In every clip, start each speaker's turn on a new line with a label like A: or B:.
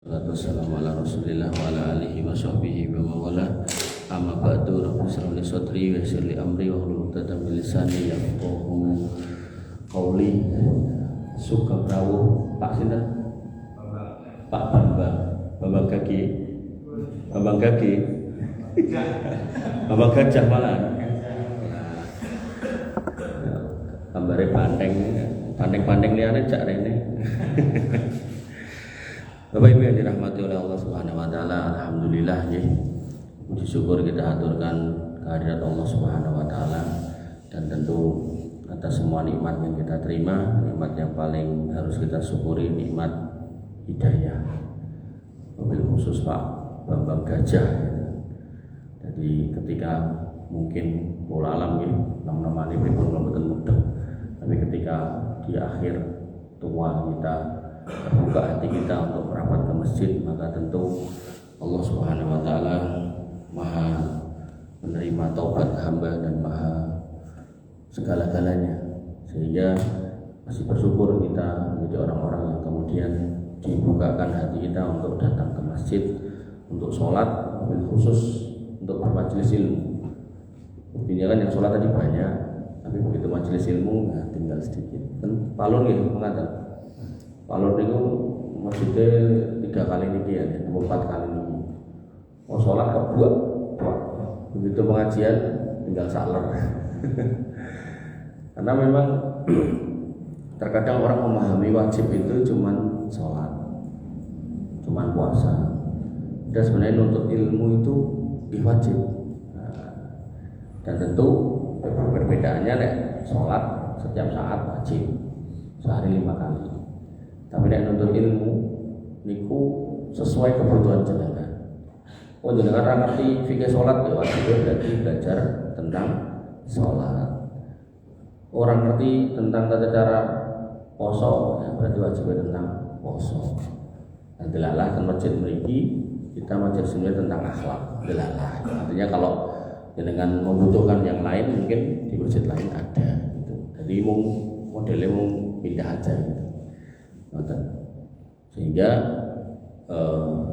A: Wassalamu ala rasulillah wa ala alihi wa sahbihi wa mawala. Amma ba'du, rabbi shrah li sadri wa yassir li amri wa hlul 'uqdatam min lisani yafqahu qawli. Sugeng rawuh Pak sinten? Pak Bambang Gagi. Bambang Gajah malah. Gambare banteng liyane cak rene. Bapak Ibu yang dirahmati oleh Allah Subhanahu wa taala, alhamdulillah nggih. Puji syukur kita aturkan kehadirat Allah Subhanahu wa taala, dan tentu atas semua nikmat yang kita terima, nikmat yang paling harus kita syukuri nikmat hidayah. Wabil khusus Pak Bambang Gajah. Jadi ketika mungkin pola alam ya, nama-nama ini pripun mboten mudah. Tapi ketika di akhir tua kita terbuka hati kita untuk merapat ke masjid, maka tentu Allah Subhanahu wa taala Maha menerima taubat hamba dan Maha segala-galanya, sehingga masih bersyukur kita menjadi orang-orang yang kemudian dibukakan hati kita untuk datang ke masjid, untuk sholat, khusus untuk bermajelis ilmu. Buktinya kan yang sholat tadi banyak, tapi begitu majelis ilmu nah tinggal sedikit. Dan palun gitu mengatakan Palor itu masjidnya 3 kali niki ya, 4 kali niki. Mau sholat kebuak, begitu pengajian tinggal saler. Karena memang terkadang orang memahami wajib itu cuman sholat, cuman puasa. Dan sebenarnya nuntut ilmu itu wajib. Dan tentu perbedaannya nek sholat setiap saat wajib, sehari 5 kali. Tapi nek nuntut ilmu niku sesuai kebutuhan jenengan. Oh jenengan ra ngerti fikih salat ya wajib berarti belajar tentang salat. Orang ngerti tentang tata cara poso ya berarti wajib tentang poso. Nah, delalah ke masjid mriki kita majelis tentang akhlak. Delalah. Artinya kalau jenengan membutuhkan yang lain mungkin di masjid lain ada gitu. Jadi modelnya pindah aja gitu. Sehingga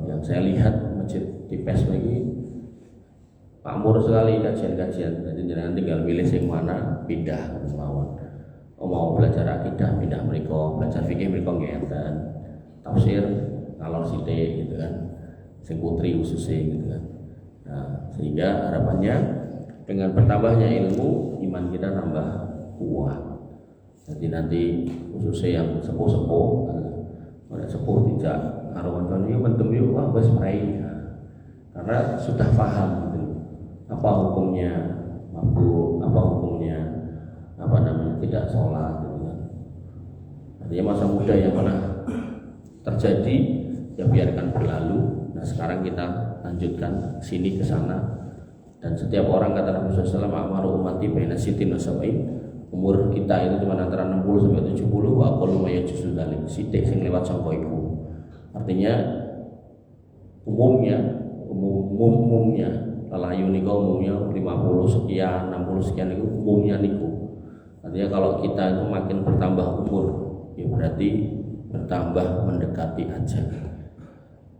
A: yang saya lihat masjid di PES ini makmur sekali kajian-kajian. Jadi jangan tinggal pilih yang mana pindah mawon. Mau belajar akidah pindah mereka, belajar fikih mereka ngeten, tafsir ngalor sithik gitu kan, sing putri khususnya gitu kan. Nah, sehingga harapannya dengan bertambahnya ilmu iman kita tambah kuat. Jadi nanti khususnya yang sepuh-sepuh, ada sepuh tidak karo kancane yo mendem yo wah wis prei. Karena sudah paham gitu. Apa hukumnya mabuk, apa hukumnya tidak sholat gitu kan. Artinya masa muda yang pernah terjadi ya biarkan berlalu. Nah sekarang kita lanjutkan sini ke sana, dan setiap orang kata Nabi sallallahu alaihi wasallam amaru ummati baina sitin wa sab'in. Umur kita itu cuma antara 60 sampai 70 wa aqallu ma yajuzu dzalik. Sithik sing lewat sangka iku. Artinya umumnya lelayu niku umumnya 50 sekian, 60 sekian itu umumnya niku. Artinya kalau kita itu makin bertambah umur, ya berarti bertambah mendekati ajal.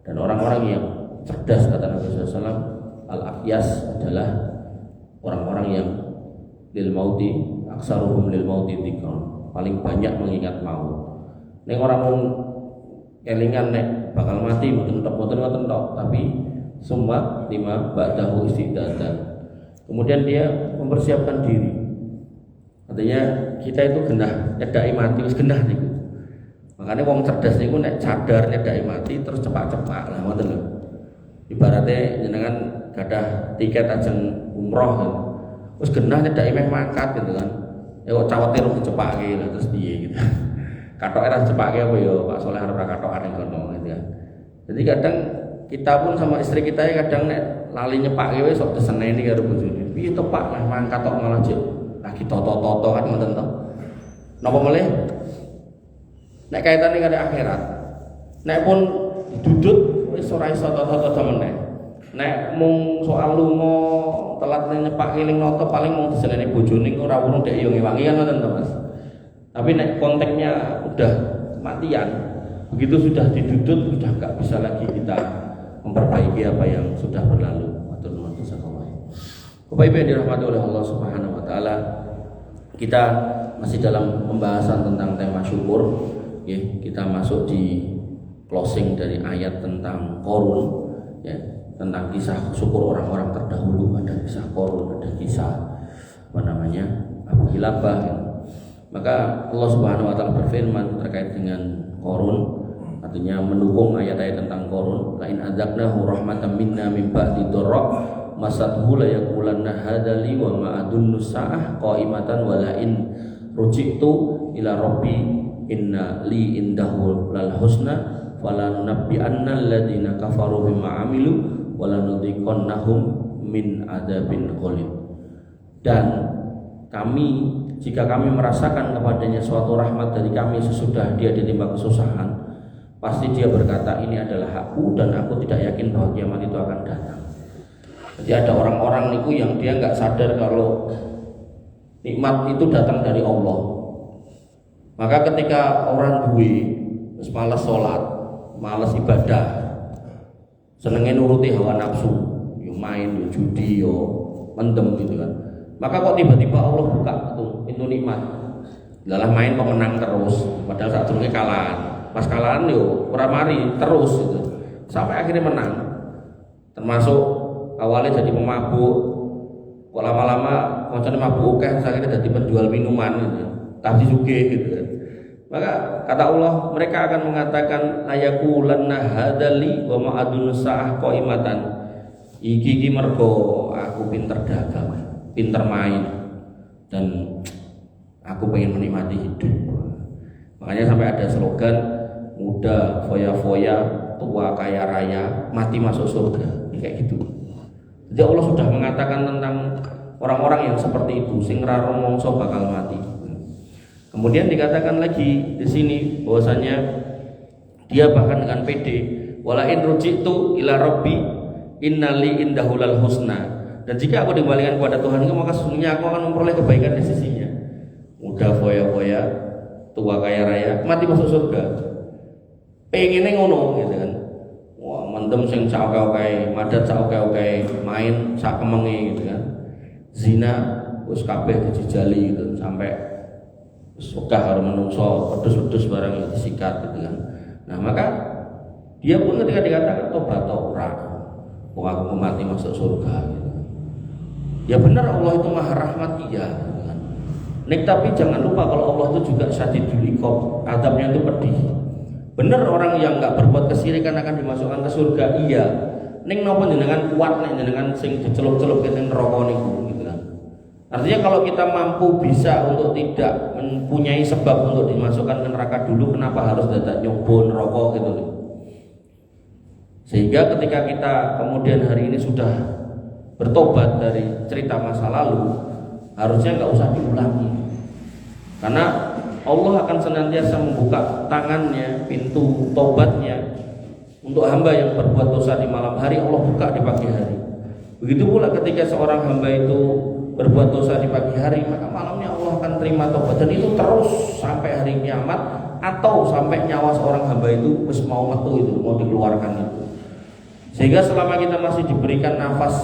A: Dan orang-orang yang cerdas kata Nabi sallallahu alaihi wasallam, al-aqyas adalah orang-orang yang lil mauti aksaruhum lil mauti dzikran, paling banyak mengingat maut. Nek orang mau kelingan nek bakal mati mboten tok, tapi semua lima ba'dahu istidadan. Kemudian dia mempersiapkan diri. Artinya kita itu genah nyedaki mati wis genah niku. Makanya wong cerdas niku nek sadar nyedaki mati terus cepak-cepak lah ngoten lho. Ibaratnya jenengan gadah tiket ajeng umroh gitu. Wis genah nyedaki meh mangkat gitu kan. Ya kok cawete rung dicepake lah terus piye gitu. Katoke ra dicepake apa ya Pak Soleh arep ra katokan ngono gitu kan. Jadi kadang kita pun sama istri kita ya kadang nek lali nyepake wis sok diseneni karo bojone. Piye to Pak lah mangkat tok malah jek lagi toto-toto kan ngoten to. Napa meneh? Nek kaitane karo akhirat. Nek pun didudut wis ora iso toto-toto meneh. Nek mung soal lunga telat nyepak eling noto paling mau diseneni bojone ora urung dek yo ngewangi kan ngoten to Mas. Tapi nek konteksnya udah matian begitu sudah didudut sudah nggak bisa lagi kita memperbaiki apa yang sudah berlalu. Bapak Ibu yang dirahmati oleh Allah Subhanahu wa taala, kita masih dalam pembahasan tentang tema syukur. Ya, kita masuk di closing dari ayat tentang Qarun, ya, tentang kisah syukur orang-orang terdahulu. Ada kisah Qarun, ada kisah Abu Kilabah. Ya. Maka Allah Subhanahu wa taala berfirman terkait dengan Qarun, artinya mendukung ayat-ayat tentang Qarun, la in adzaqnahu rahmatan minna min ba'di dharra masathu la yaqulanna hadali wa ma adunnu sa'ah qaimatan wa la in ruji'tu ila rabbi inna li indahu lal husna falanunabbi'anna alladhina kafaru bima amilu wa lanudhiqannahum min adzabin ghalib. Dan kami, jika kami merasakan kepadanya suatu rahmat dari kami sesudah dia ditimpa kesusahan, pasti dia berkata, ini adalah hakku dan aku tidak yakin bahwa kiamat itu akan datang. Jadi ada orang-orang niku yang dia nggak sadar kalau nikmat itu datang dari Allah. Maka ketika orang duwe terus malas sholat, malas ibadah, senengnya nuruti hawa nafsu, yo main, yo judi, yo mendem gitu kan. Maka kok tiba-tiba Allah buka tuh pintu nikmat. Dalam main pemenang terus, padahal saat dulu kalahan. Pas kalahan yo ora mari terus gitu. Sampai akhirnya menang. Termasuk awalnya jadi pemabuk, kok lama-lama koncone mabuk akeh, akhirnya jadi penjual minuman gitu. Tapi sugih gitu kan. Maka kata Allah, mereka akan mengatakan ayaqulanna hadali wa ma adun sa'ah qaimatan. Iki mergo aku pinter dagang, pinter main, dan aku pengen menikmati hidup. Makanya sampai ada slogan muda foya-foya, tua kaya raya, mati masuk surga. Kayak gitu. Jadi Allah sudah mengatakan tentang orang-orang yang seperti itu, sing ra rumangsa bakal mati. Kemudian dikatakan lagi di sini bahwasanya dia bahkan dengan pede, wala in rujitu ila rabbi innali indahulal husna. Dan jika aku dikembalikan kepada Tuhan, maka sesungguhnya aku akan memperoleh kebaikan di sisinya. Muda foya-foya, tua kaya raya, mati masuk surga. Pengennya ngono gitu kan. Wah, mendem sing sak oke-oke, madat sak oke-oke, main sak kemenge gitu kan. Zina wis kabeh dijajali gitu sampai suka harus menungso pedus-pedus barang yang disikat gitu kan. Nah, maka dia pun ketika dikatakan tobat ora, wong aku mati masuk surga gitu. Ya benar Allah itu maha rahmat iya gitu kan. Nek tapi jangan lupa kalau Allah itu juga syadidul iqab, azabnya itu pedih. Benar orang yang enggak berbuat kesyirikan akan dimasukkan ke surga iya. Ning napa jenengan kuat nek jenengan sing dicelup-celup ning neraka niku gitu kan. Artinya kalau kita mampu bisa untuk tidak mempunyai sebab untuk dimasukkan ke neraka dulu, kenapa harus dadak nyoba neraka gitu loh. Sehingga ketika kita kemudian hari ini sudah bertobat dari cerita masa lalu, harusnya nggak usah diulangi. Karena Allah akan senantiasa membuka tangannya, pintu tobatnya untuk hamba yang berbuat dosa di malam hari, Allah buka di pagi hari. Begitu pula ketika seorang hamba itu berbuat dosa di pagi hari, maka malamnya Allah akan terima tobat, dan itu terus sampai hari kiamat atau sampai nyawa seorang hamba itu wis mau metu itu, mau dikeluarkan itu. Sehingga selama kita masih diberikan nafas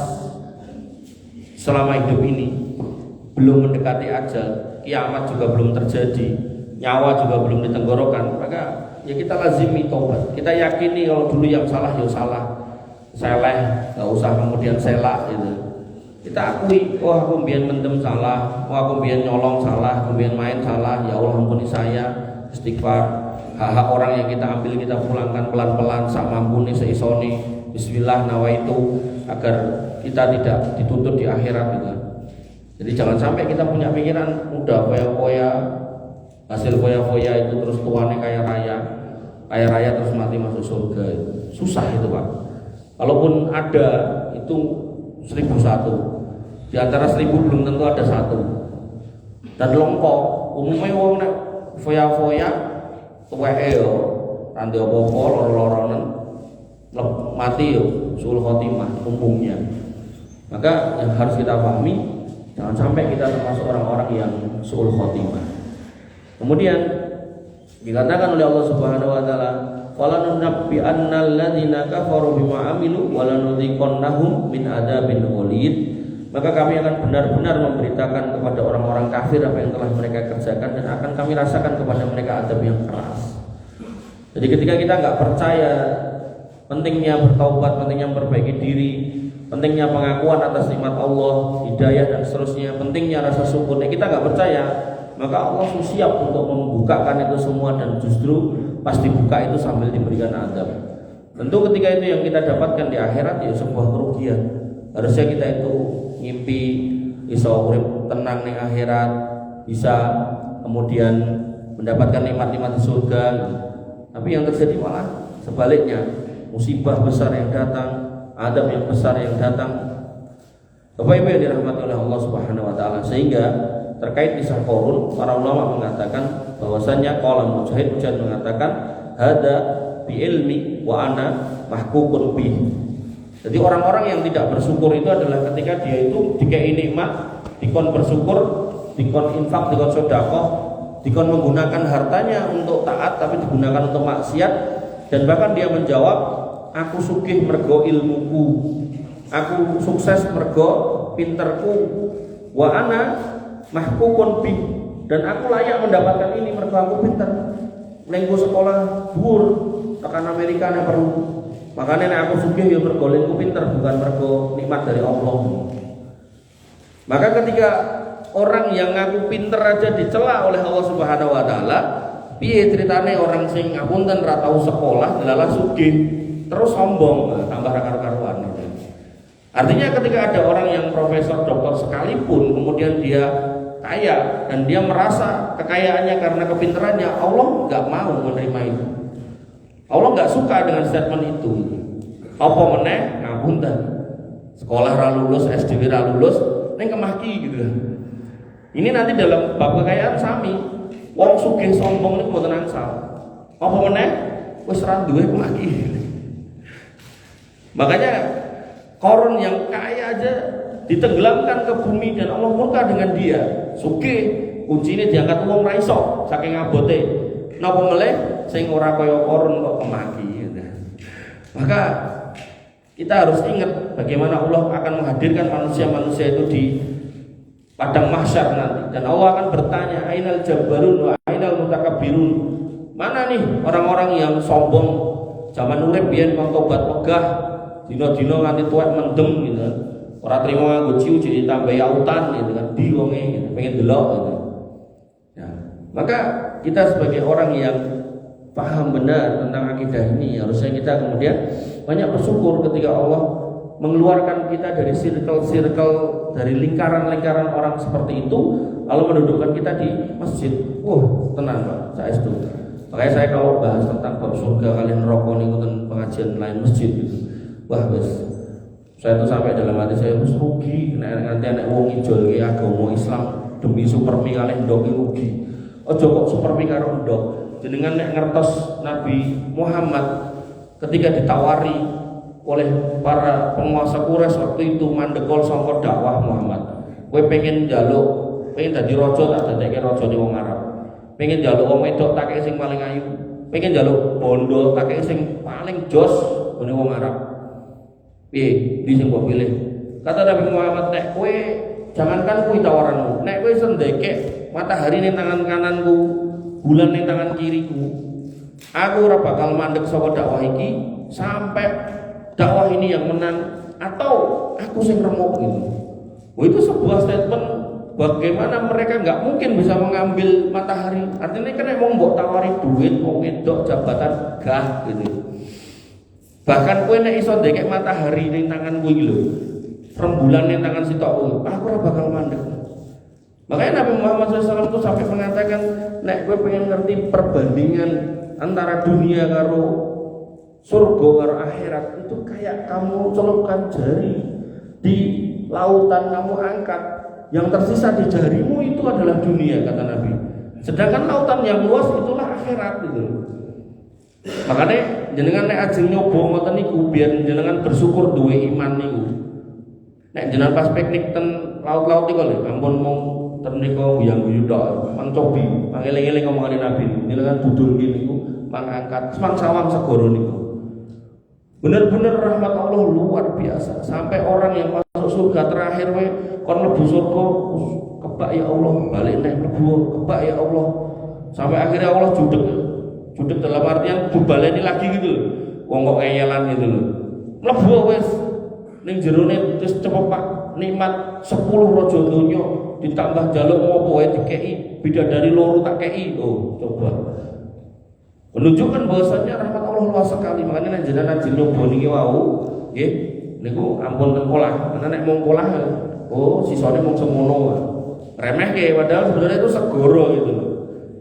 A: selama hidup ini, belum mendekati ajal, kiamat juga belum terjadi, nyawa juga belum ditenggorokan, maka ya kita lazimi tobat. Kita yakini kalau dulu yang salah ya salah, seleh, nggak usah kemudian selak gitu. Kita akui, oh aku mbiyen mendem salah, oh aku mbiyen nyolong salah, aku mbiyen main salah, ya Allah ampuni saya, istighfar. Hak-hak orang yang kita ambil kita pulangkan pelan-pelan, sak mampuni seisoni, bismillah nawaitu, agar kita tidak dituntut di akhirat gitu. Jadi jangan sampai kita punya pikiran udah foya-foya, hasil foya-foya itu terus tuane kaya raya terus mati masuk surga. Susah itu Pak. Kalaupun ada itu 1001, di antara 1000 belum tentu ada satu. Dan longkok umumnya wong nek foya-foya tuweke yo randi apa-apa loro-loronen mati yo sul khotimah umumnya. Maka yang harus kita pahami, jangan sampai kita termasuk orang-orang yang sul khotimah. Kemudian dikatakan oleh Allah Subhanahu wa taala, falanunabbi'anna alladziina kafaru bima 'amilu wa lanudhiqannahum min adzabin ghalidh. Maka kami akan benar-benar memberitakan kepada orang-orang kafir apa yang telah mereka kerjakan, dan akan kami rasakan kepada mereka azab yang keras. Jadi ketika kita nggak percaya pentingnya bertaubat, pentingnya memperbaiki diri, pentingnya pengakuan atas nikmat Allah, hidayah dan seterusnya, pentingnya rasa syukur, kita nggak percaya, maka Allah siap untuk membukakan itu semua, dan justru pas dibuka itu sambil diberikan azab. Tentu ketika itu yang kita dapatkan di akhirat ya sebuah kerugian. Harusnya kita itu ngimpi bisa urip tenang di akhirat, bisa kemudian mendapatkan nikmat-nikmat di surga. Tapi yang terjadi malah sebaliknya, musibah besar yang datang, azab yang besar yang datang. Bapak Ibu yang dirahmati oleh Allah Subhanahu wa taala, sehingga terkait kisah Qarun, para ulama mengatakan bahwasanya qala Mujahid mengatakan hada bi ilmi wa ana mahkukun bih. Jadi orang-orang yang tidak bersyukur itu adalah ketika dia itu dikei nikmat, dikon bersyukur, dikon infak, dikon sedekah, dikon menggunakan hartanya untuk taat tapi digunakan untuk maksiat, dan bahkan dia menjawab, aku sugih mergo ilmuku, aku sukses mergo pinterku, wa ana mahkukun bih, dan aku layak mendapatkan ini mergo aku pinter. Nengku sekolah dhuwur tekan Amerika nek perlu. Makanya nek aku sugih ya mergo lengku pinter, bukan mergo nikmat dari Allah. Maka ketika orang yang ngaku pinter aja dicela oleh Allah Subhanahu wa taala, piye ceritane orang sing ngapunten ra tau sekolah delalah sugih terus sombong, tambah karu-karuan. Artinya ketika ada orang yang profesor doktor sekalipun kemudian dia kaya dan dia merasa kekayaannya karena kepinterannya, Allah nggak mau menerima itu. Allah nggak suka dengan statement itu. Apa meneh ngapunten, sekolah ra lulus, SD ra lulus, ning kemaki gitu. Ini nanti dalam bab kekayaan sami, wong sugih sombong niku mboten angsal. Apa meneh wis ra duwe kemaki. Makanya Qarun yang kaya aja ditenggelamkan ke bumi dan Allah murka dengan dia. Sugih, kuncine diangkat wong ra iso saking abote. Napa meleh sing ora kaya Qarun kok kemaki gitu. Maka kita harus ingat bagaimana Allah akan menghadirkan manusia-manusia itu di padang mahsyar nanti, dan Allah akan bertanya, ainal jabbarun wa ainal mutakabbirun. Mana nih orang-orang yang sombong zaman urip biyen wong tobat megah, dina-dina nganti tuwek mendem gitu kan. Ora trimo nganggo ciu jadi tambah autan gitu kan, di wonge gitu, pengen delok gitu. Ya, maka kita sebagai orang yang paham benar tentang akidah ini, harusnya kita kemudian banyak bersyukur ketika Allah mengeluarkan kita dari circle-circle, dari lingkaran-lingkaran orang seperti itu, lalu mendudukkan kita di masjid. Tenang Pak, saya itu. Makanya saya kalau bahas tentang bab surga kalian neraka niku ten pengajian lain masjid gitu. Wah wis, saya tuh sampai dalam hati saya wis rugi nanti anak wong ngijol ki agama Islam demi supermi kalian ndok rugi. Aja kok supermi karo ndok. Jenengan nek ngertos Nabi Muhammad ketika ditawari oleh para penguasa Quraisy waktu itu mandekol sangka dakwah Muhammad. Kowe pengen njaluk, pengen dadi raja tak dadekke raja ning wong Arab. Pengen njaluk wong wedok tak kei sing paling ayu. Pengen njaluk bondo tak kei sing paling jos ning wong Arab. Piye, di sing mbok pilih? Kata Nabi Muhammad, nek kowe jangankan kuwi tawaranmu, nek kowe sendeke matahari ning tangan kananku, bulan ning tangan kiriku, aku ora bakal mandek saka dakwah iki sampai dakwah ini yang menang atau aku sing remuk gitu. Itu sebuah statement bagaimana mereka nggak mungkin bisa mengambil matahari. Artinya kan emang mbok tawari duit, wong wedok, jabatan gah gitu. Bahkan kowe nek iso ndekek matahari ning tanganku iki lho, rembulan ning tangan sitok aku ora bakal mandek. Makanya Nabi Muhammad SAW itu sampai mengatakan, nek kowe pengen ngerti perbandingan antara dunia karo surga karo akhirat, itu kayak kamu celupkan jari di lautan, kamu angkat, yang tersisa di jarimu itu adalah dunia, kata Nabi. Sedangkan lautan yang luas itulah akhirat gitu. Makanya jenengan nek ajeng nyoba ngoten niku biar jenengan bersyukur duwe iman niku. Nek jenengan pas piknik ten laut-laut iku lho, ampun mung ten niku yang guyu tok, mang cobi, mang eling-eling omongane Nabi. Jenengan budul niku mangangkat semang sawang segoro niku. Bener-bener rahmat Allah luar biasa. Sampai orang yang masuk surga terakhir we kon mlebu surga kebak ya Allah, balik neh mlebu kebak ya Allah. Sampai akhirnya Allah judek. Judek dalam artian dibaleni lagi gitu loh. Wong kok ngeyelan gitu loh. Mlebu wis ning jerone wis cepepak nikmat 10 raja donya ditambah jaluk ngopo wae dikeki bidadari loro tak kei. Oh, coba. Menunjukkan bahwasanya rahmat Allah luas sekali. Makanya nek jenengan nyoba niki wau, nggih, niku ampun ten polah. Karena nek mung polah, oh sisane mung semono. Remehke padahal sebenarnya itu segoro gitu loh.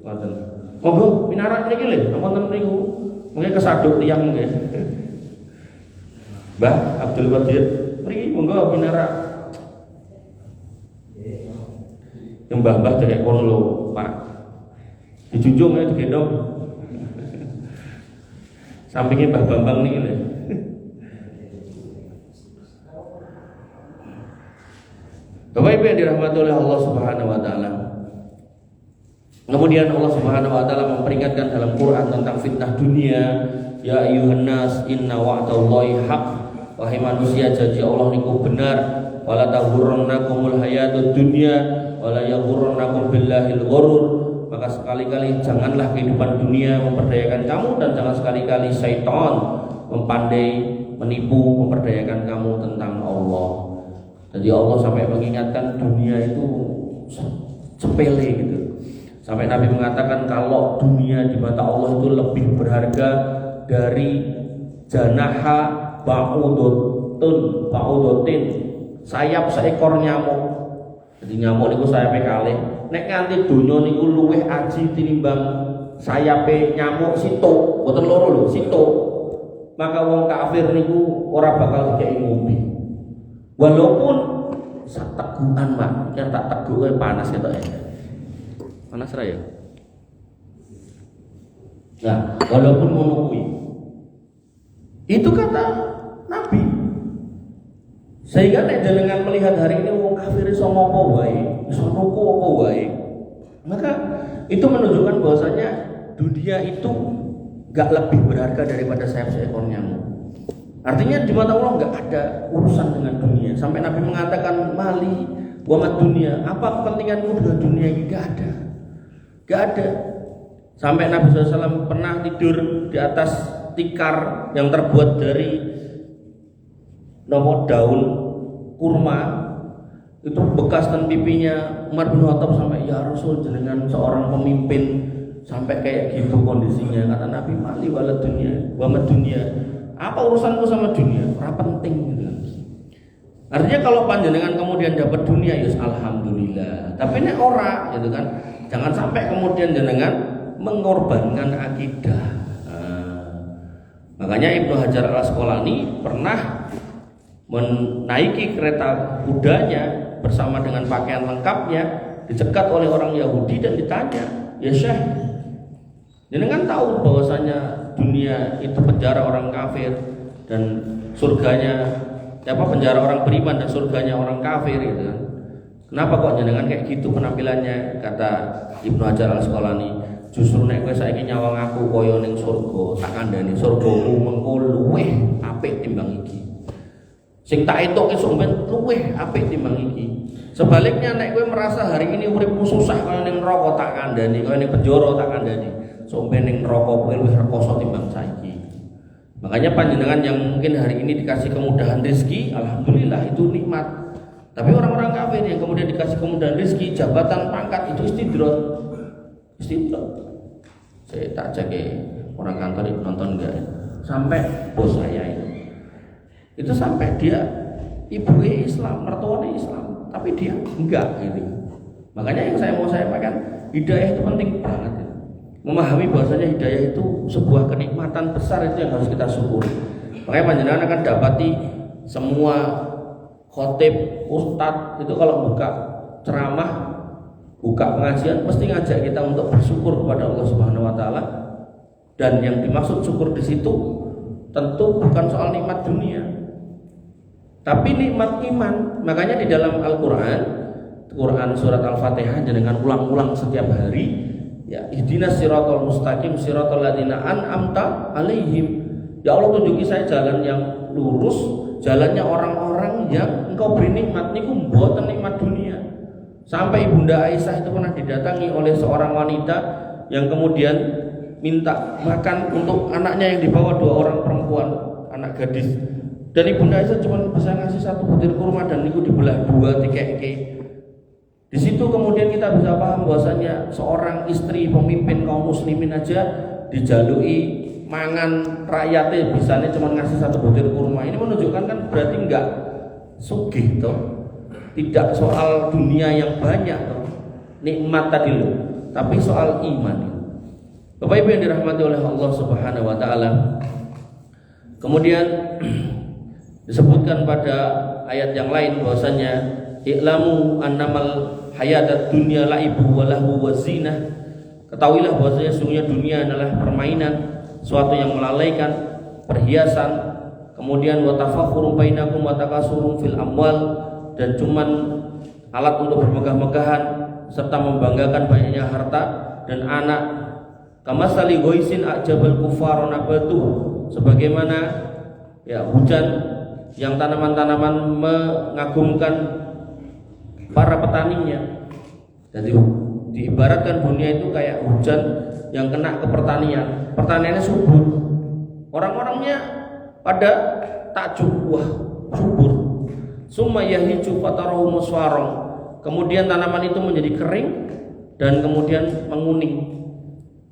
A: Ngoten. Monggo minarat niki lho, wonten niku. Mungkin kesaduk tiyang nggih. Mbah Abdul Qadir, mriki monggo minarat. Yang mbah-mbah dari kono lho, Pak. Dijunjung ya digendong. Sampingnya Mbah Bambang nih lho. Bapak Ibu yang dirahmati oleh Allah Subhanahu wa taala. Kemudian Allah Subhanahu wa taala memperingatkan dalam Quran tentang fitnah dunia, ya ayyuhan nas inna wa'dallahi haq. Wahai manusia, janji Allah niku benar. Wala taghurrannakumul hayatud dunya wala yaghurrannakum billahil ghurur. Maka sekali-kali janganlah kehidupan dunia memperdayakan kamu, dan jangan sekali-kali syaitan mempandai, menipu, memperdayakan kamu tentang Allah. Jadi Allah sampai mengingatkan dunia itu sepele gitu. Sampai Nabi mengatakan kalau dunia di mata Allah itu lebih berharga dari janaha ba'udotin, sayap seekor nyamuk. Jadi nyamuk niku sayape kalih. Nek nganti donya niku luwih aji tinimbang sayape nyamuk situk, boten loro lho, situk. Maka wong kafir niku ora bakal dikei ngombe. Walaupun sategukan mak, yang tak teguk panas ketok ya. Panas ra ya? Nah, walaupun ngono kuwi. Itu kata Nabi. Sehingga nek jenengan melihat hari ini wong kafir iso ngopo wae, iso nuku apa wae, maka itu menunjukkan bahwasanya dunia itu gak lebih berharga daripada sayap seekor nyamuk. Artinya di mata Allah gak ada urusan dengan dunia. Sampai Nabi mengatakan mali wa mad dunia, apa kepentinganmu dengan dunia ini? Gak ada. Gak ada. Sampai Nabi SAW pernah tidur di atas tikar yang terbuat dari daun kurma, itu bekas dan pipinya. Umar bin Khattab sampai, ya Rasul, jenengan seorang pemimpin sampai kayak gitu kondisinya. Kata Nabi, mali wala dunia wa mad dunia, apa urusanku sama dunia? Ora penting gitu. Artinya kalau panjenengan kemudian dapat dunia, ya alhamdulillah. Tapi ini ora gitu kan. Jangan sampai kemudian jenengan mengorbankan akidah. Makanya Ibnu Hajar Al-Asqalani pernah menaiki kereta kudanya bersama dengan pakaian lengkapnya, dicegat oleh orang Yahudi dan ditanya, ya Syekh, jenengan tahu bahwasanya dunia itu penjara orang kafir dan surganya penjara orang beriman dan surganya orang kafir gitu kan. Kenapa kok jenengan kayak gitu penampilannya? Kata Ibnu Hajar Al-Asqalani, justru nek kowe saiki nyawang aku kaya ning surga, tak kandhani surgamu mengko luweh apik timbang iki. Sing tak etoke sampean luweh apik timbang iki. Sebaliknya nek kowe merasa hari ini uripmu susah kaya ning neraka, tak kandhani, kaya ning penjara tak kandhani. Sampeyan ning neraka kowe luwih rekoso timbang saiki. Makanya panjenengan yang mungkin hari ini dikasih kemudahan rezeki, alhamdulillah itu nikmat. Tapi orang-orang kafir yang kemudian dikasih kemudahan rezeki, jabatan, pangkat, itu istidrot. Saya tak cek orang kantor itu nonton enggak ya? Sampai bos saya itu sampai dia ibunya Islam, mertuanya Islam, tapi dia enggak gitu. Makanya yang saya mau sampaikan, hidayah itu penting banget ya. Memahami bahwasanya hidayah itu sebuah kenikmatan besar, itu yang harus kita syukuri. Makanya panjenengan akan dapati semua khotib, ustadz itu kalau buka ceramah, buka pengajian, mesti ngajak kita untuk bersyukur kepada Allah Subhanahu wa taala. Dan yang dimaksud syukur di situ tentu bukan soal nikmat dunia, tapi nikmat iman. Makanya di dalam Al-Qur'an, Quran surat Al-Fatihah dengan ulang-ulang setiap hari, Ya, ihdinas siratal mustaqim siratal ladzina an'amta alaihim. Ya Allah, tunjuki saya jalan yang lurus, jalannya orang-orang yang Engkau beri nikmat niku mboten nikmat dunia. Sampai Ibunda Aisyah itu pernah didatangi oleh seorang wanita yang kemudian minta makan untuk anaknya yang dibawa 2 orang perempuan, anak gadis. Dan Ibunda Aisyah cuma bisa ngasih 1 butir kurma dan niku dibelah 2 dikek-kek. Di situ kemudian kita bisa paham bahwasanya seorang istri pemimpin kaum muslimin aja dijalui mangan rakyatnya bisanya cuma ngasih 1 butir kurma. Ini menunjukkan kan berarti enggak sugih toh. Tidak soal dunia yang banyak toh, nikmat tadi loh, tapi soal iman. Bapak Ibu yang dirahmati oleh Allah Subhanahu wa taala. Kemudian disebutkan pada ayat yang lain bahwasanya i'lamu annamal hayatud dunya laibu wa lahu wa zinah. Ketahuilah bahwasanya sungguhnya dunia adalah permainan, suatu yang melalaikan, perhiasan, kemudian wa tafakhurun bainakum wa takasurun fil amwal, dan cuman alat untuk bermegah-megahan serta membanggakan banyaknya harta dan anak. Kamasali goisin ajabal kufar nabatuh, sebagaimana ya hujan yang tanaman-tanaman mengagumkan para petaninya. Jadi diibaratkan dunia itu kayak hujan yang kena ke pertanian, pertaniannya subur, orang-orangnya pada takjub, wah subur. Summa yahiju fatarahu muswarong, kemudian tanaman itu menjadi kering dan kemudian menguning.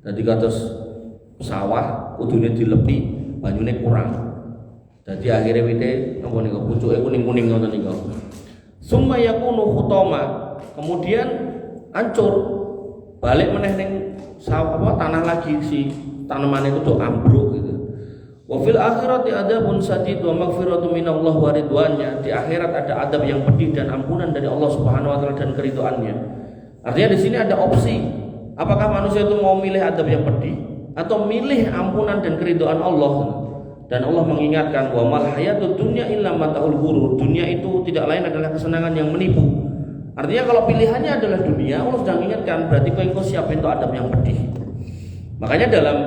A: Jadi kados sawah kudune dilepi banyune kurang. Jadi akhirnya wite napa niku pucuke kuning-kuning ngoten niku. Summa yakunu khutama, kemudian hancur, balik meneh ning sawah tanah lagi si tanaman itu tuh ambruk gitu. Wa fil akhirati adzabun sadid wa maghfiratu minallah wa ridwannya. Di akhirat ada adab yang pedih dan ampunan dari Allah Subhanahu wa taala dan keridhaannya. Artinya di sini ada opsi. Apakah manusia itu mau milih adab yang pedih atau milih ampunan dan keridhaan Allah? Dan Allah mengingatkan wa mal hayatud dunya illa mataul ghurur. Dunia itu tidak lain adalah kesenangan yang menipu. Artinya kalau pilihannya adalah dunia, Allah sedang mengingatkan berarti kau siap untuk adab yang pedih. Makanya dalam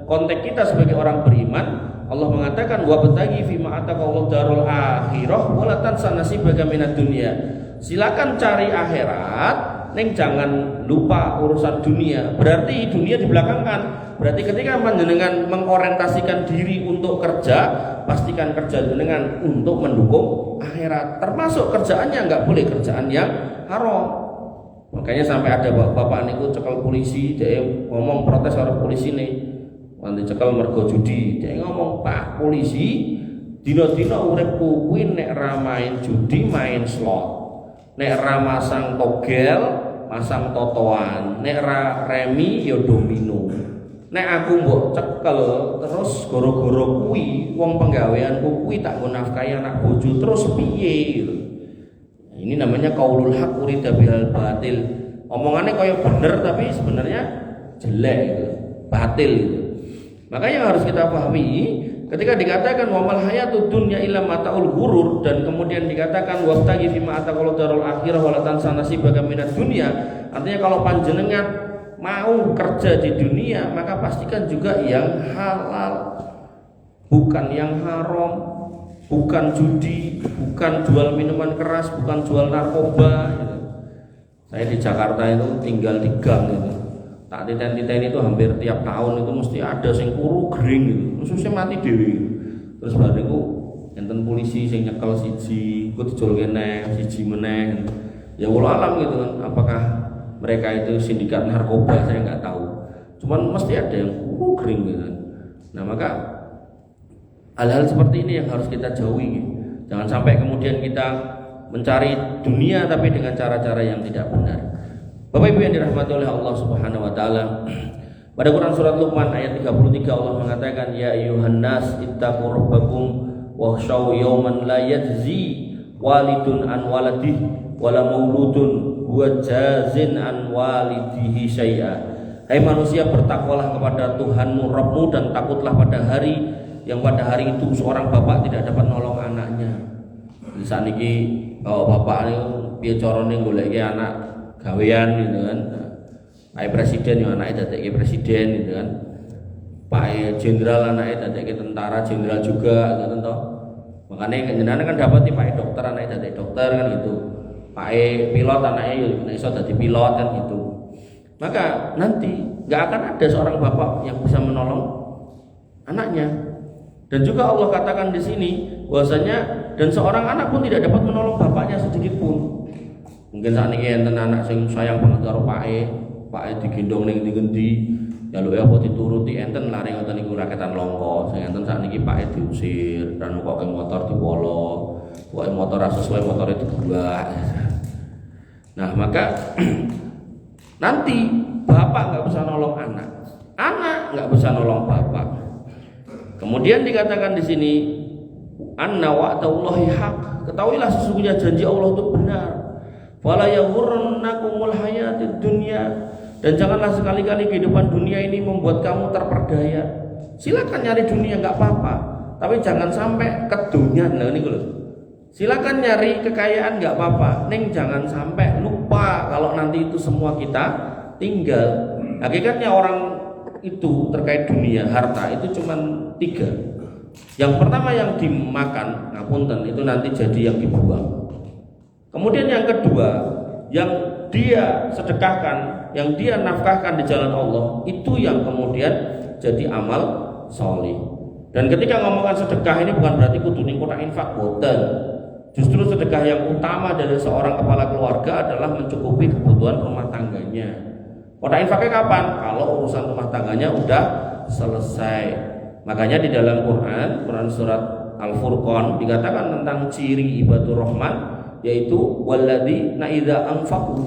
A: konteks kita sebagai orang beriman, Allah mengatakan wa batagi fi ma ataqallahu darul akhirah wa la tansa nasibaka minad dunya. Silakan cari akhirat, neng jangan lupa urusan dunia. Berarti dunia dibelakangkan. Berarti ketika panjenengan mengorientasikan diri untuk kerja, pastikan kerja dengan untuk mendukung akhirat. Termasuk kerjaannya enggak boleh kerjaan yang haram. Makanya sampai ada bapak niku cekel polisi, dia ngomong protes karo polisi nih. Nanti cekel mergo judi, dia ngomong, "Pak polisi, dina-dina uripku kuwi nek ra main judi, main slot. Nek ra masang togel, masang totoan. Nek ra remi ya domino. Nek aku mbok cekel terus gara-gara kuwi wong penggaweanku kuwi tak nggo nafkahi anak bojo terus piye?" Ini namanya qaulul haq urida bihal batil. Omongannya kaya bener tapi sebenarnya jelek gitu, batil gitu. Maka yang harus kita pahami ketika dikatakan wa mal hayatud dunya illa mataul ghurur dan kemudian dikatakan wastaghi fi ma ataqallahu darul akhirah wa la tansa nasibaka minad dunya, artinya kalau panjenengan mau kerja di dunia maka pastikan juga yang halal, bukan yang haram, bukan judi, bukan jual minuman keras, bukan jual narkoba gitu. Saya di Jakarta itu tinggal di gang gitu. Tak titen-titen itu hampir tiap tahun itu mesti ada sing kuru gering gitu. Terus mati dewi. Terus bariku enten polisi sing nyekel siji, iku dijol kene, siji meneh. Ya wallahu alam gitu kan. Apakah mereka itu sindikat narkoba saya enggak tahu. Cuman mesti ada yang kuru gering gitu. Nah, maka hal-hal seperti ini yang harus kita jauhi. Jangan sampai kemudian kita mencari dunia tapi dengan cara-cara yang tidak benar. Bapak Ibu yang dirahmati oleh Allah Subhanahu wa taala, pada Quran surat Luqman ayat 33 Allah mengatakan ya ayyuhan nas ittaqu rabbakum wakhshaw yawman la yajzi walidun an waladihi wala mauludun huwa jazin an walidihi syai'a. Hai manusia, bertakwalah kepada Tuhanmu Rabbmu dan takutlah pada hari yang pada hari itu seorang bapak tidak dapat nolong anaknya. Di saat ini bapak ini piye carane goleki anak gawean gitu kan. Pak presiden yang anaknya dadekke presiden gitu kan. Pak jenderal anaknya dadekke tentara jenderal juga gitu toh. Makanya jenengan kan dapat Pak dokter anaknya dadekke dokter kan gitu. Pak pilot anaknya ya iso dadi pilot kan gitu. Maka nanti nggak akan ada seorang bapak yang bisa menolong anaknya. Dan juga Allah katakan di sini bahwasanya dan seorang anak pun tidak dapat menolong bapaknya sedikit pun. Mungkin saat ini enten anak sing sayang banget karo Pak digendong ning ngendi, jaluke apa dituruti enten lari ngoten niku raketan longko. Sing enten saat niki Pak diusir, dan kok motor diwolo, kok motor ra sesuai motor itu dibuat. Nah, maka nanti bapak nggak bisa nolong anak nggak bisa nolong bapak. Kemudian dikatakan di sini, anna wa'dallahi haq. Ketahuilah sesungguhnya janji Allah itu benar. Fala yaghurrannakumul hayatid dunya. Dan janganlah sekali-kali kehidupan dunia ini membuat kamu terperdaya. Silakan nyari dunia nggak apa-apa, tapi jangan sampai kedunyan. Nah ini loh. Silakan nyari kekayaan nggak apa-apa, ning jangan sampai lupa kalau nanti itu semua kita tinggal. Hakikatnya orang itu terkait dunia harta itu cuma 3. Yang pertama yang dimakan, ngapunten, itu nanti jadi yang dibuang. Kemudian yang kedua, yang dia sedekahkan, yang dia nafkahkan di jalan Allah, itu yang kemudian jadi amal sholih. Dan ketika ngomongkan sedekah ini bukan berarti kudu ning kotak infak, boten. Justru sedekah yang utama dari seorang kepala keluarga adalah mencukupi kebutuhan rumah tangganya. Kotak infaknya kapan? Kalau urusan rumah tangganya udah selesai. Makanya di dalam Quran surat Al-Furqan dikatakan tentang ciri ibadur rahman, yaitu walladzina idza anfaqu,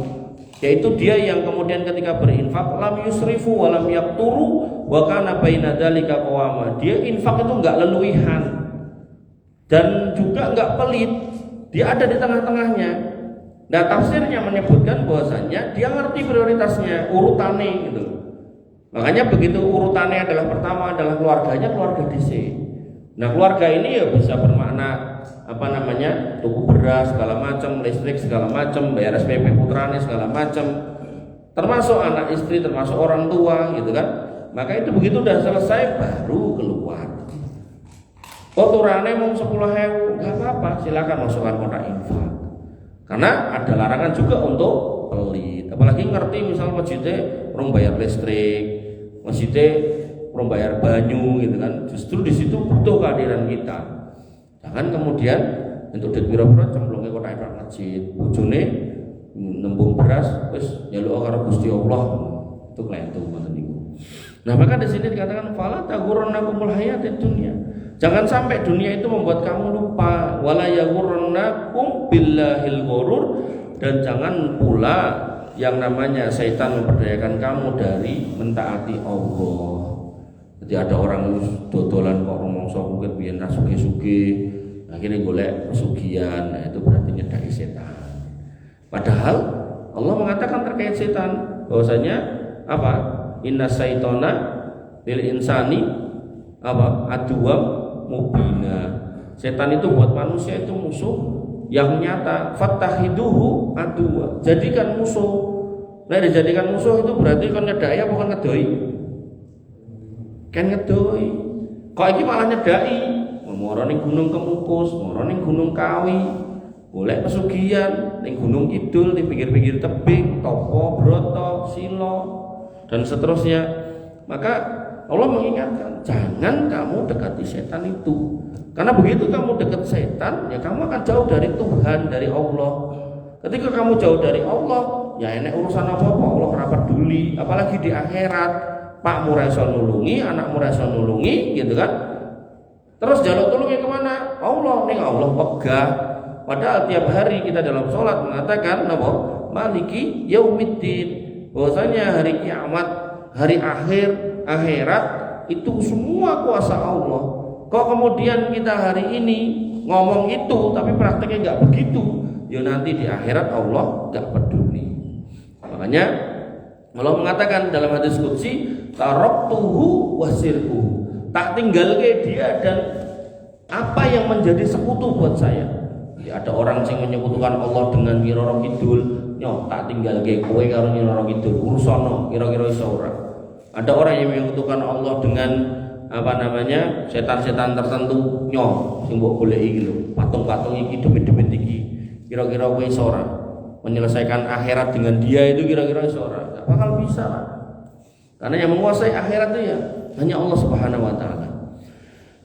A: yaitu dia yang kemudian ketika berinfak lam yusrifu wa lam yaqturu wa kana baina dzalika qawama. Dia infak itu enggak leluihan dan juga enggak pelit. Dia ada di tengah-tengahnya. Nah, tafsirnya menyebutkan bahwasanya dia ngerti prioritasnya, urutannya gitu. Makanya begitu urutannya adalah pertama adalah keluarganya, keluarga DC. Nah, keluarga ini ya bisa bermakna tuku beras segala macam, listrik segala macam, bayar SPP putrane segala macam, termasuk anak istri, termasuk orang tua gitu kan. Maka itu begitu udah selesai baru keluar. Kotorane mau 10.000 nggak apa-apa, silakan masukkan kotak infak. Karena ada larangan juga untuk pelit. Apalagi ngerti misal masjidnya orang bayar listrik, masjidnya orang bayar banyu gitu kan. Justru di situ butuh kehadiran kita. Jangan kemudian untuk duit pira-pira cemplungke kotak infak masjid, bojone nembung beras wis nyaluk karo Gusti Allah. Itu klentu ngoten niku. Nah, maka di sini dikatakan fala taghurrannakumul hayatid dunya. Jangan sampai dunia itu membuat kamu lupa. Wala yaghurrannakum billahil ghurur. Dan jangan pula yang namanya setan memperdayakan kamu dari mentaati Allah. Jadi ada orang dodolan kok rumangsa mungkin biyen suge-suge, akhirnya golek pesugihan. Nah, itu berarti nyedaki setan. Padahal Allah mengatakan terkait setan bahwasanya apa? Inna syaitana lil insani apa? Aduwam mubina. Setan itu buat manusia itu musuh yang nyata. Fattahiduhu aduwa. Jadikan musuh. Nah, dijadikan musuh itu berarti kan nyedai apa kan ngedoi? Kan ngedoi. Kok iki malah nyedai? Moro ning Gunung Kemupus, moro ning Gunung Kawi, golek pesugihan ning Gunung Kidul di pinggir-pinggir tebing, Topo, Broto, Silo dan seterusnya. Maka Allah mengingatkan, jangan kamu dekati setan itu. Karena begitu kamu dekat setan, ya kamu akan jauh dari Tuhan, dari Allah. Ketika kamu jauh dari Allah, ya enek urusan apa-apa Allah ora peduli, apalagi di akhirat. Pakmu ra iso nulungi, anakmu ra iso nulungi, gitu kan? Terus jaluk tulungnya kemana? Allah, ning Allah wegah. Padahal tiap hari kita dalam sholat mengatakan napa? Maliki yaumiddin. Bahwasanya hari kiamat, hari akhirat itu semua kuasa Allah. Kok kemudian kita hari ini ngomong itu tapi prakteknya nggak begitu, ya nanti di akhirat Allah nggak peduli. Makanya Allah mengatakan dalam hadis qudsi, taraktuhu wasirku, tak tinggal ke dia dan apa yang menjadi sekutu buat saya. Ada orang yang menyekutukan Allah dengan Nyiroro Kidul, nyo tak tinggal ge kowe karo Nyiroro Kidul, urusono kira-kira iso ora. Ada orang yang menyekutukan Allah dengan setan-setan tertentu, nyo sing mbok goleki iki lho, patung-patung iki demit-demit iki. Kira-kira kowe iso ora? Menyelesaikan akhirat dengan dia itu kira-kira iso ora? Enggak bakal bisa lah. Karena yang menguasai akhirat itu ya hanya Allah Subhanahu wa taala.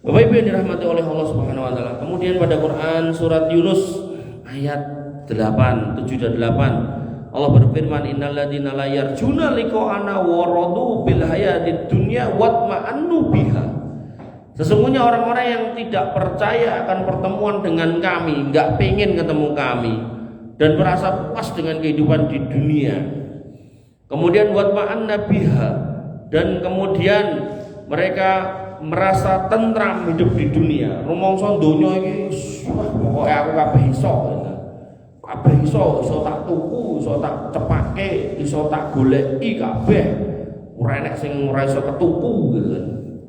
A: Bapak Ibu yang dirahmati oleh Allah Subhanahu wa taala. Kemudian pada Quran surat Yunus ayat 8, 7 dan 8 Allah berfirman, innalladzina la yarjuna liqa'ana wa radu bil hayatid dunya watma'annu biha. Sesungguhnya orang-orang yang tidak percaya akan pertemuan dengan kami, enggak pengen ketemu kami dan merasa puas dengan kehidupan di dunia. Kemudian watma'anna biha, dan kemudian mereka merasa tentram hidup di dunia. Rumangsa donya iki pokoke aku kabeh iso. Kabeh iso tak tuku, iso tak cepake, iso tak goleki kabeh. Ora enek sing ora iso ketuku gitu kan.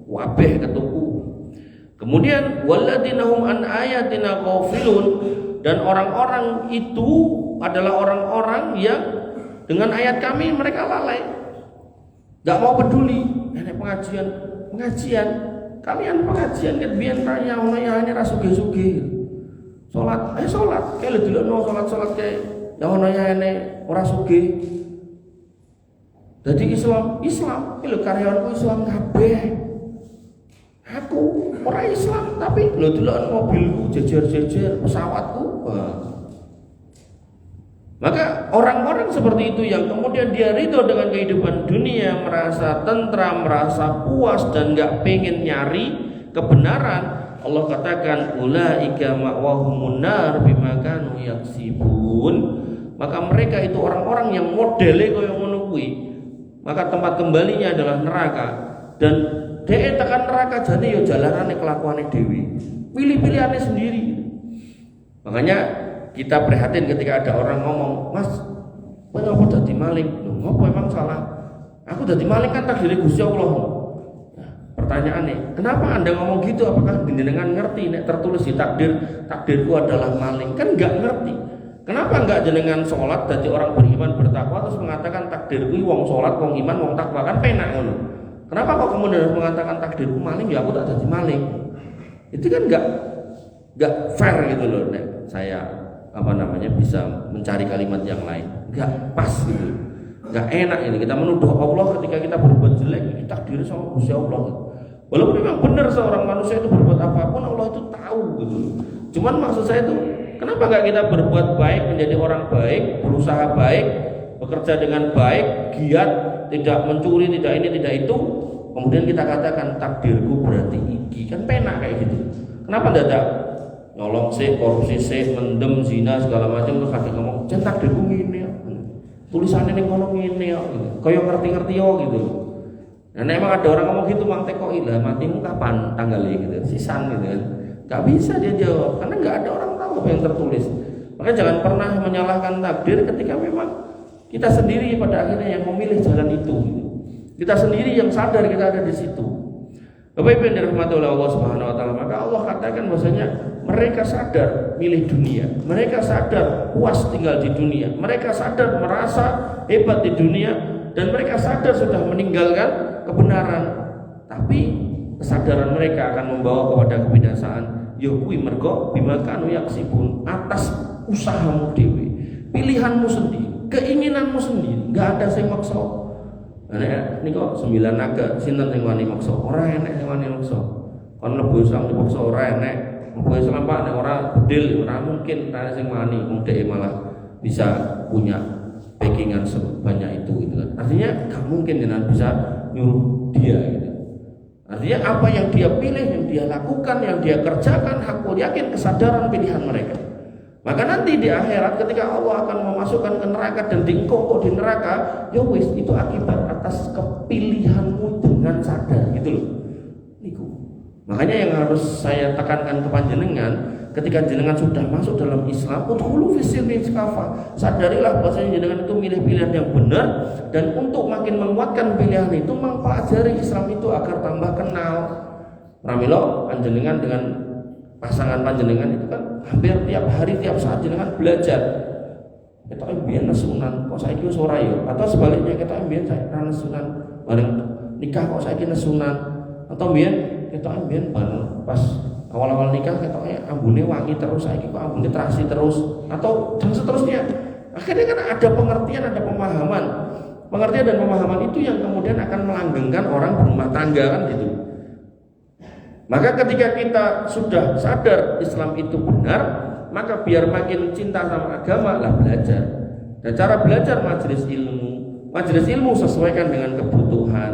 A: Kabeh ketuku. Kemudian walladzina hum an ayatina ghafilun, dan orang-orang itu adalah orang-orang yang dengan ayat kami mereka lalai. Enggak mau peduli. Enek pengajian kalian pengajian ket biyen raya ono ya ra sugih-sugih. Salat kae lho delokno salat kae ya ono ya ora sugih. Dadi Islam iki lho karyawanku Islam kabeh. Aku ora Islam tapi lho delok mobilku jejer-jejer, pesawatku. Maka orang-orang seperti itu yang kemudian dia ridho dengan kehidupan dunia, merasa tentram, merasa puas dan gak pengen nyari kebenaran, Allah katakan ulaika ma'wahumun nar bima kanu yaksibun. Maka mereka itu orang-orang yang modele kaya ngono kuwi, maka tempat kembalinya adalah neraka. Dan dhek tekan neraka jane ya jalanane kelakuane dhewe, pilih-pilihane sendiri. Makanya kita prihatin ketika ada orang ngomong, "Mas, kowe ngapa dadi maling?" Lho, ngopo emang salah? Aku dadi maling kan takdir Gusti Allah. Nah, pertanyaannya, kenapa Anda ngomong gitu? Apakah jenengan ngerti nek tertulis di takdirku adalah maling? Kan enggak ngerti. Kenapa enggak jenengan sholat dadi orang beriman bertakwa terus mengatakan takdirku wong sholat, wong iman, wong takwa, kan penak ngono. Kenapa kok kemudian harus mengatakan takdirku maling? Ya aku tak dadi maling. Itu kan enggak fair gitu loh nek saya bisa mencari kalimat yang lain, enggak pas gitu, enggak enak ini kita menuduh Allah ketika kita berbuat jelek. Ini takdir sama Gusti Allah. Walaupun memang benar seorang manusia itu berbuat apapun Allah itu tahu gitu. Cuman maksud saya itu kenapa enggak kita berbuat baik, menjadi orang baik, berusaha baik, bekerja dengan baik, giat, tidak mencuri, tidak ini, tidak itu, kemudian kita katakan takdirku berarti iki, kan penak kayak gitu. Kenapa tidak nyolong sih, korupsi sih, mendem, zina segala macam terus kadang ngomong cetak takdirku ngene ya. Tulisannya ning kono ngene ya gitu. Kaya ngerti-ngerti yo gitu. Nah, emang ada orang ngomong gitu mang tekoki lah matimu kapan tanggalnya gitu. Sisan gitu kan. Enggak bisa dia jawab karena enggak ada orang tahu apa yang tertulis. Maka jangan pernah menyalahkan takdir ketika memang kita sendiri pada akhirnya yang memilih jalan itu gitu. Kita sendiri yang sadar kita ada di situ. Bapak Ibu yang dirahmati oleh Allah Subhanahu wa taala, maka Allah katakan bahwasanya mereka sadar milih dunia, mereka sadar puas tinggal di dunia, mereka sadar merasa hebat di dunia, dan mereka sadar sudah meninggalkan kebenaran. Tapi kesadaran mereka akan membawa kepada kebinasaan. Ya kuwi mergo bima kanu yaksibun, atas usahamu dewe, pilihanmu sendiri, keinginanmu sendiri, enggak ada sing maksa. Nek niku 9 naga sinten sing wani maksa? Ora enek sing wani maksa. Kon mlebu Islam dipaksa ora enek. Mlebu Islam Pak nek ora bedil ora mungkin ana sing wani wong dhek malah bisa punya backingan sebanyak itu gitu kan. Artinya enggak mungkin jenengan bisa nyuruh dia gitu. Artinya apa yang dia pilih, yang dia lakukan, yang dia kerjakan, aku yakin kesadaran pilihan mereka. Maka nanti di akhirat ketika Allah akan memasukkan ke neraka dan dikokok di neraka, ya wis itu akibat atas kepilihanmu dengan sadar gitu loh. Niku. Makanya yang harus saya tekankan ke panjenengan, ketika jenengan sudah masuk dalam Islam, udkhulu fis-silmi kafa. Sadarilah bahwasanya jenengan itu milih pilihan yang benar, dan untuk makin menguatkan pilihan itu mempelajari Islam itu agar tambah kenal. Pramila panjenengan dengan pasangan panjenengan itu kan hampir tiap hari tiap saat jenengan belajar. Kita mbiyen nesunan kok saiki wis ora ya, atau sebaliknya kita mbiyen saya nesunan bareng nikah kok saiki nesunan, atau mbiyen kita mbiyen pas awal-awal nikah ketoknya ambune wangi terus, saiki kok ambune terasi terus, atau dan seterusnya. Akhirnya kan ada pengertian, ada pemahaman. Pengertian dan pemahaman itu yang kemudian akan melanggengkan orang berumah tangga kan gitu. Maka ketika kita sudah sadar Islam itu benar, maka biar makin cinta sama agama lah belajar. Dan cara belajar majelis ilmu sesuaikan dengan kebutuhan.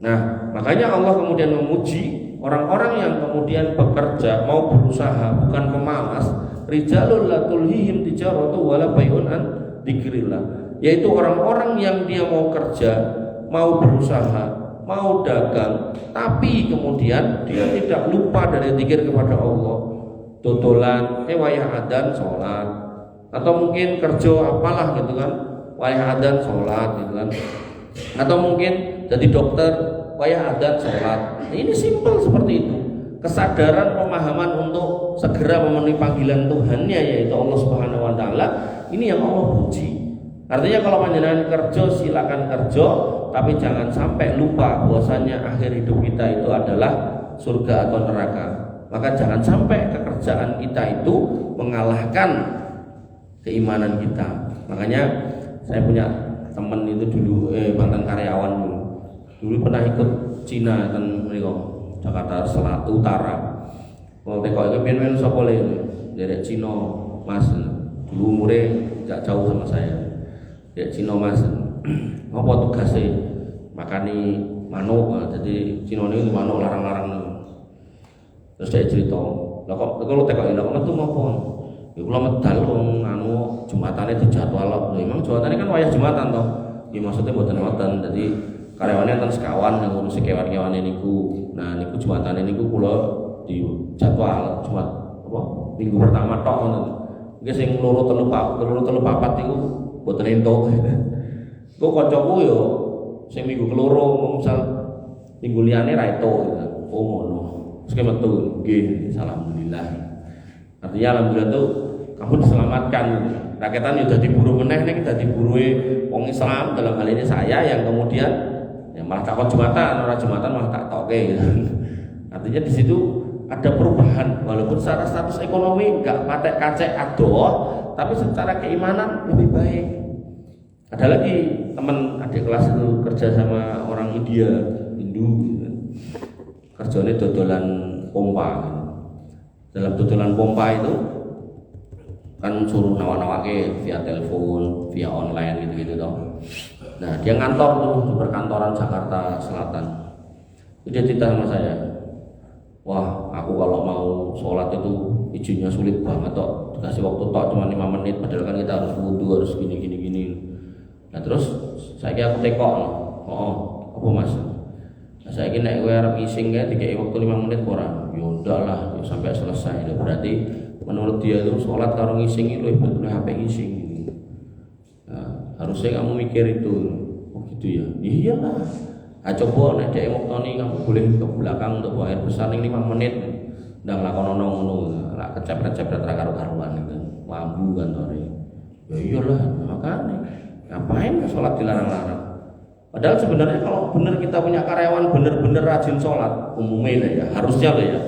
A: Nah, makanya Allah kemudian memuji orang-orang yang kemudian bekerja, mau berusaha, bukan pemalas. Rijalul la tulhihim tijaratu wala bai'un an dzikrillah. Yaitu orang-orang yang dia mau kerja, mau berusaha, mau dagang, tapi kemudian dia tidak lupa dari zikir kepada Allah. Dodolan, wayah adzan sholat, atau mungkin kerja apalah gitu kan, wayah adzan sholat gitu kan, atau mungkin jadi dokter, wayah adzan sholat. Ini simpel seperti itu. Kesadaran pemahaman untuk segera memenuhi panggilan Tuhannya, yaitu Allah Subhanahu wa taala, ini yang Allah puji. Artinya kalau panjenengan kerja silakan kerja, tapi jangan sampai lupa bahwasanya akhir hidup kita itu adalah surga atau neraka. Maka jangan sampai kekerjaan kita itu mengalahkan keimanan kita. Makanya saya punya teman itu dulu mantan karyawan dulu pernah ikut Cina kan mereka Jakarta Utara. Kalau teko itu pian-pian sapa le dari Cina Mas. Dulu umure gak jauh sama saya. Dari Cina Mas. Apa tugasnya? Makani manuk. Jadi Cina ini manuk larang-larang. Terus dia cerita, lah kok kalau teko ini metu ngopo? Ya kula medal wong anu Jumatane dijadwal. Lho emang Jumatane kan wayah Jumatan toh. Ya maksudnya mboten wonten. Jadi karyawane enten sekawan yang ngurusi kewan-kewane niku. Nah niku Jumatane niku kula di jadwal Jumat apa minggu pertama tok ngoten. Nggih sing loro telu papat niku mboten entuk. Kok kancaku yo sing minggu keloro misal minggu liyane ra entuk. Oh ngono. Terus metu nggih alhamdulillah. Artinya alhamdulillah tuh kamu diselamatkan. Rakyatan sudah diburu meneh nih, kita diburui wong Islam dalam hal ini saya yang kemudian ya malah takut Jumatan, orang Jumatan malah tak toke gitu. Artinya di situ ada perubahan walaupun secara status ekonomi enggak patek kacek adoh, tapi secara keimanan lebih baik. Ada lagi teman adik kelas itu kerja sama orang Hindu gitu. Kerjanya dodolan pompa gitu. Dalam dodolan pompa itu kan suruh nawa-nawake via telepon, via online gitu-gitu toh. Nah, dia ngantor tuh di perkantoran Jakarta Selatan. Dia cerita sama saya, wah aku kalau mau sholat itu izinnya sulit banget toh, dikasih waktu toh cuma 5 menit, padahal kan kita harus wudu, harus gini. Nah terus saya aku tekok, oh apa mas? Nah, saya kira nek kowe arep ngising kae dikei waktu 5 menit ora? Ya udah lah sampai selesai. Berarti menurut dia itu sholat karo ngising itu lebih betul HP ngising. Nah, harusnya kamu mikir itu. Oh gitu ya? Iyalah. Nah, coba nek dhek ngoktoni kamu boleh ke belakang untuk buang air besar ning 5 menit. Ndang lakonono ngono, lak kecepret-cepret ra karo-karuan itu. Wambu kan ore. Ya iyalah, makane ngapain sholat dilarang-larang? Padahal sebenarnya kalau benar kita punya karyawan benar-benar rajin sholat, umumnya ya, harusnya loh ya.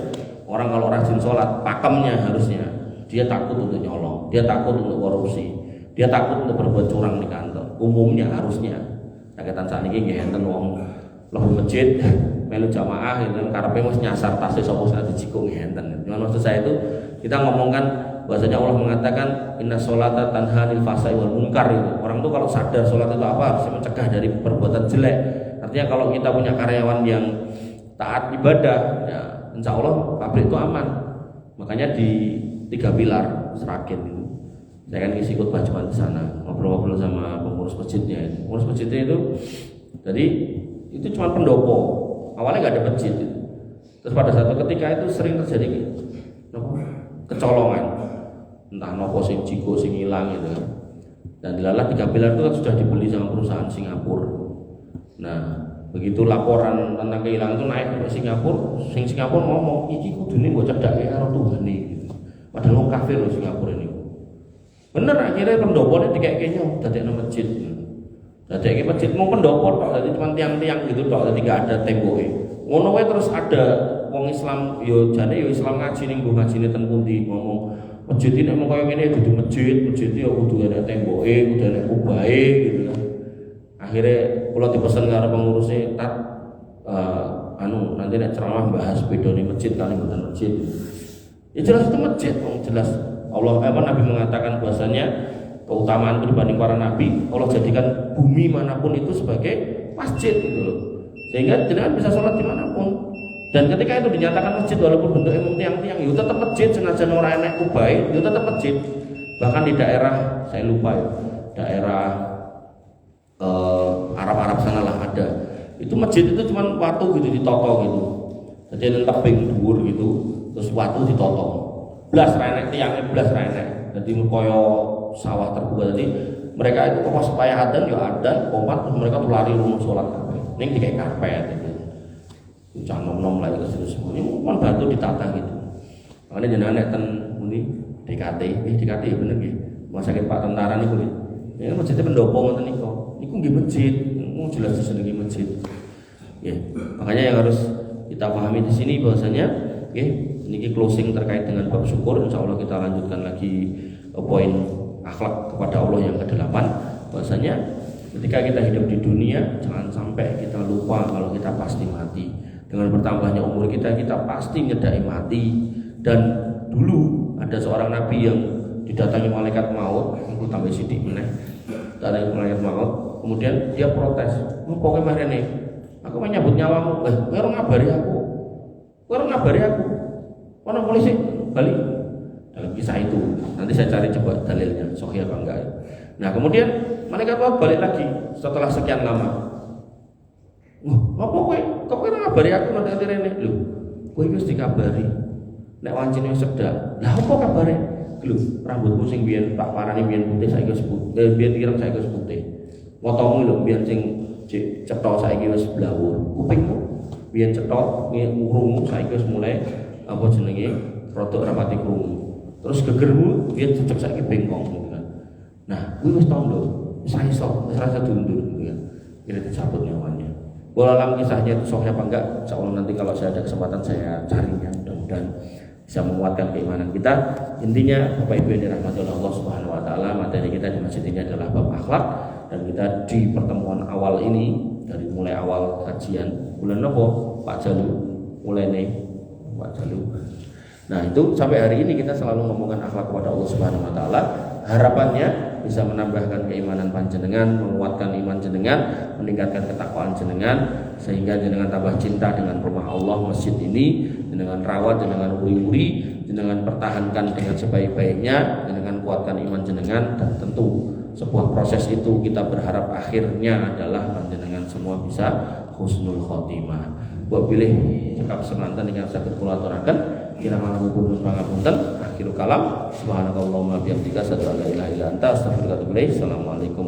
A: Orang kalau rajin sholat, pakemnya harusnya dia takut untuk nyolong, dia takut untuk korupsi, dia takut untuk berbuat curang di kantor. Umumnya harusnya. Saketan saat ini nggih enten wong lebu masjid, melu jamaah itu karepe wis nyasar tasih sapa sak dijikuk nggih enten. Cuman maksud saya itu kita ngomongkan bahwasanya Allah mengatakan inna sholata tanha 'anil fahsya'i wal munkar itu. Orang tuh kalau sadar sholat itu apa harus mencegah dari perbuatan jelek. Artinya kalau kita punya karyawan yang taat ibadah, ya insya Allah pabrik itu aman. Makanya di 3 pilar Seragen itu. Saya kan ngisi khutbah cuma di sana, ngobrol-ngobrol sama pengurus masjidnya itu. Pengurus masjidnya itu jadi itu cuma pendopo. Awalnya nggak ada masjid itu. Terus pada satu ketika itu sering terjadi kecolongan. Entah nopo sing jiko sing hilang gitu kan. Dan dilalah 3 pilar itu kan sudah dibeli sama perusahaan Singapura. Nah, begitu laporan tentang kehilangan itu naik ke Singapura ngomong iki kudune mbok cedhake karo Tuhan iki. Padahal wong kafir loh Singapura ini. Bener akhirnya pendopone dikekeknya dadekno masjid. Dadekne masjid mau pendopo tok, dadi cuma tiang-tiang gitu tok, dadi gak ada temboke. Ngono wae terus ada wong Islam yo jane yo Islam ngaji ning nggo ngajine ten pundi ngomong masjid ini mau kaya ngene dudu masjid yo kudu ada temboke, kudu ada kubahe gitu kan. Akhirnya kula dipesen karo pengurusnya nanti nek ceramah bahas bedone masjid kali mboten masjid. Ya jelas itu masjid, jelas Nabi mengatakan bahasanya keutamaan itu dibanding para nabi, Allah jadikan bumi manapun itu sebagai masjid gitu loh. Sehingga jenengan bisa sholat dimanapun. Dan ketika itu dinyatakan masjid walaupun bentuknya tiang-tiang, itu tetap masjid, senajan ora enek kubai, itu tetap masjid. Bahkan di daerah saya lupa ya, daerah Arab sana lah ada. Itu masjid itu cuma watu gitu ditoto gitu. Jadi ada tebing dhuwur gitu, terus watu ditoto. Blas renek tiangnya blas renek. Jadi koyo sawah terbuka tadi. Mereka itu kok supaya adzan ya adzan, komat terus mereka tuh lari rumah sholat kabeh. Ning dikai karpet gitu. Cah nom-nom lah terus semuanya mon batu ditata gitu. Makanya jenengan nek ten pundi DKT bener nggih. Rumah sakit Pak Tentara niku nggih. Ya masjidnya pendopo ngoten niku. Niku nggih masjid, jelas disenengi masjid. Ya, makanya yang harus kita pahami di sini bahwasanya ini closing terkait dengan bab syukur. Insyaallah kita lanjutkan lagi poin akhlak kepada Allah yang ke-8. Bahwasanya ketika kita hidup di dunia jangan sampai kita lupa kalau kita pasti mati. Dengan bertambahnya umur kita pasti nyedaki mati. Dan dulu ada seorang nabi yang didatangi malaikat maut, aku tambah sidik meneh. Datangi malaikat maut, kemudian dia protes, "Pokoke marene, aku menyambut nyawamu, kowe ora ngabari aku. Ono polisi balik." Dalam kisah itu, nanti saya cari coba dalilnya, sahih apa enggak. Nah, kemudian malaikat maut balik lagi setelah sekian lama. Apa kowe? Kok ora ngabari aku nanti rene? Lho, kowe wis dikabari. Nek wancine sedak. Lah apa kabare? Lho, rambutmu sing biyen tak parani biyen putih saiki wis putih. Biyen ireng saiki wis putih. Motomu lho biyen sing cetha saiki wis blawur. Kupingmu biyen cetha urungmu saiki wis mulai apa jenenge? Rodok rapati krungu. Terus gegermu biyen cecek saiki bengkong gitu kan. Nah, kuwi wis tondo, wis iso, wis rasa dundur gitu kan. Kira dicabut nyawanya. Walau kisahnya itu sahih apa enggak, insyaallah nanti kalau saya ada kesempatan saya carinya dan bisa menguatkan keimanan kita. Intinya Bapak Ibu yang dirahmati oleh Allah Subhanahu wa taala, materi kita di masjid ini adalah bab akhlak dan kita di pertemuan awal ini dari mulai awal kajian bulan apa Pak Jalu mulai nih Pak Jalu. Nah, itu sampai hari ini kita selalu ngomongkan akhlak kepada Allah Subhanahu wa taala. Harapannya bisa menambahkan keimanan panjenengan, menguatkan iman jenengan, meningkatkan ketakwaan jenengan sehingga jenengan tambah cinta dengan rumah Allah masjid ini, jenengan rawat, jenengan uri-uri, jenengan pertahankan dengan sebaik-baiknya, jenengan kuatkan iman jenengan dan tentu sebuah proses itu kita berharap akhirnya adalah panjenengan semua bisa husnul khotimah. Buat pilih cekap semantan dengan sakit kula aturaken kirang langkung pangapunten. Akhirul kalam subhanakallahumma bihamdika asyhadu an la ilaha illa anta astaghfiruka wa atubu ilaik. Assalamualaikum.